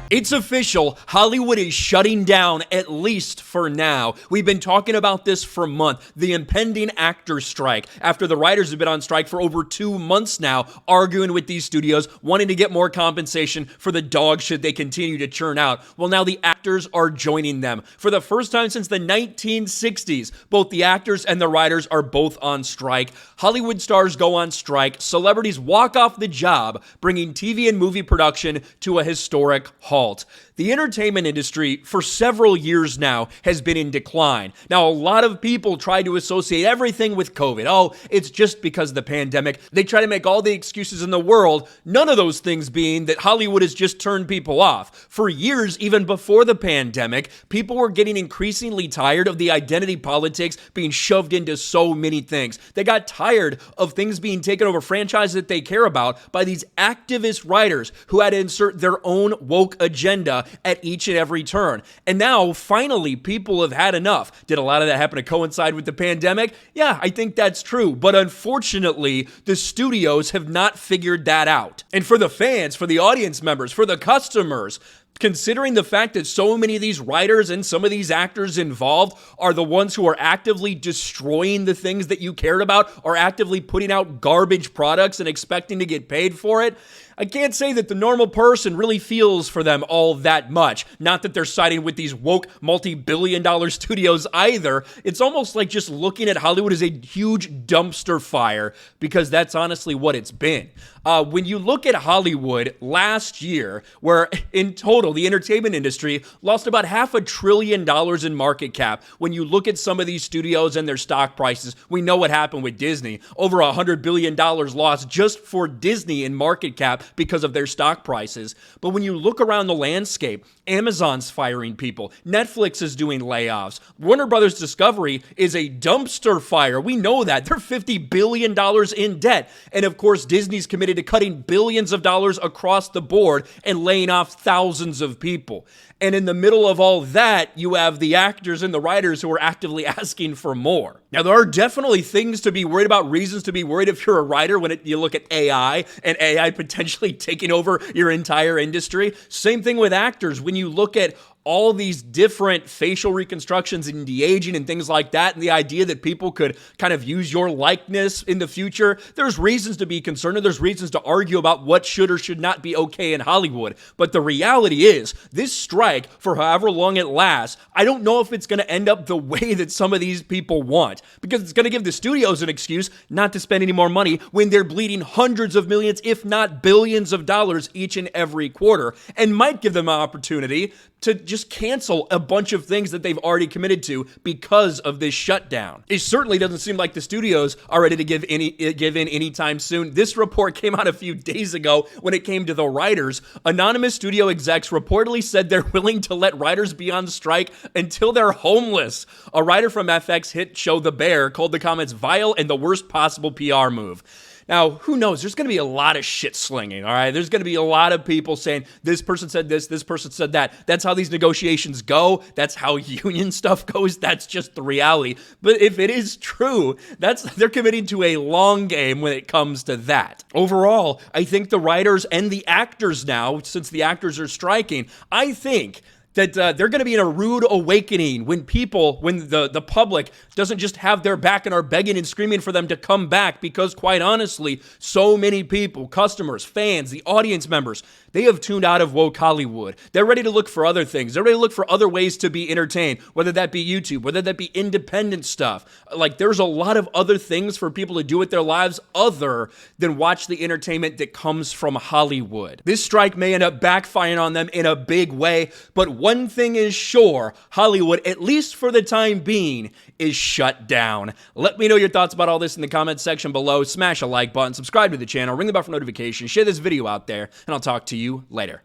It's official, Hollywood is shutting down, at least for now. We've been talking about this for months, the impending actors strike, after the writers have been on strike for over 2 months now, arguing with these studios, wanting to get more compensation for the dog shit they continue to churn out. Well, now the actors are joining them. For the first time since the 1960s, both the actors and the writers are both on strike. Hollywood stars go on strike, celebrities walk off the job, bringing TV and movie production to a historic halt. The entertainment industry for several years now has been in decline. Now, a lot of people try to associate everything with COVID. Oh, it's just because of the pandemic. They try to make all the excuses in the world, none of those things being that Hollywood has just turned people off. For years, even before the pandemic, people were getting increasingly tired of the identity politics being shoved into so many things. They got tired of things being taken over franchises that they care about by these activist writers who had to insert their own woke agenda at each and every turn. And now, finally, people have had enough. Did a lot of that happen to coincide with the pandemic? Yeah, I think that's true. But unfortunately, the studios have not figured that out. And for the fans, for the audience members, for the customers, considering the fact that so many of these writers and some of these actors involved are the ones who are actively destroying the things that you cared about, are actively putting out garbage products and expecting to get paid for it, I can't say that the normal person really feels for them all that much. Not that they're siding with these woke multi-billion-dollar studios either. It's almost like just looking at Hollywood as a huge dumpster fire, because that's honestly what it's been. When you look at Hollywood last year, where in total the entertainment industry lost about $500 billion in market cap, when you look at some of these studios and their stock prices, we know what happened with Disney. Over $100 billion lost just for Disney in market cap because of their stock prices. But when you look around the landscape, Amazon's firing people, Netflix is doing layoffs, Warner Brothers Discovery is a dumpster fire. We know that. They're $50 billion in debt. And of course, Disney's committed to cutting billions of dollars across the board and laying off thousands of people. And in the middle of all that, you have the actors and the writers who are actively asking for more. Now, there are definitely things to be worried about, reasons to be worried if you're a writer when you look at AI and AI potentially taking over your entire industry. Same thing with actors. When you look at all these different facial reconstructions and de-aging and things like that, and the idea that people could kind of use your likeness in the future, there's reasons to be concerned, and there's reasons to argue about what should or should not be okay in Hollywood. But the reality is, this strike, for however long it lasts, I don't know if it's going to end up the way that some of these people want, because it's going to give the studios an excuse not to spend any more money when they're bleeding hundreds of millions, if not billions of dollars each and every quarter, and might give them an opportunity to just cancel a bunch of things that they've already committed to because of this shutdown. It certainly doesn't seem like the studios are ready to give in anytime soon. This report came out a few days ago when it came to the writers. Anonymous studio execs reportedly said they're willing to let writers be on strike until they're homeless. A writer from FX hit show The Bear called the comments vile and the worst possible PR move. Now, who knows? There's going to be a lot of shit slinging, all right? There's going to be a lot of people saying, this person said this person said that. That's how these negotiations go. That's how union stuff goes. That's just the reality. But if it is true, they're committing to a long game when it comes to that. Overall, I think the writers and the actors now, since the actors are striking, I think that they're going to be in a rude awakening when the public doesn't just have their back and are begging and screaming for them to come back, because quite honestly, so many people, customers, fans, the audience members, they have tuned out of woke Hollywood. They're ready to look for other things. They're ready to look for other ways to be entertained, whether that be YouTube, whether that be independent stuff. Like, there's a lot of other things for people to do with their lives other than watch the entertainment that comes from Hollywood. This strike may end up backfiring on them in a big way, but one thing is sure, Hollywood, at least for the time being, is shut down. Let me know your thoughts about all this in the comments section below. Smash a like button, subscribe to the channel, ring the bell for notifications, share this video out there, and I'll talk to you later.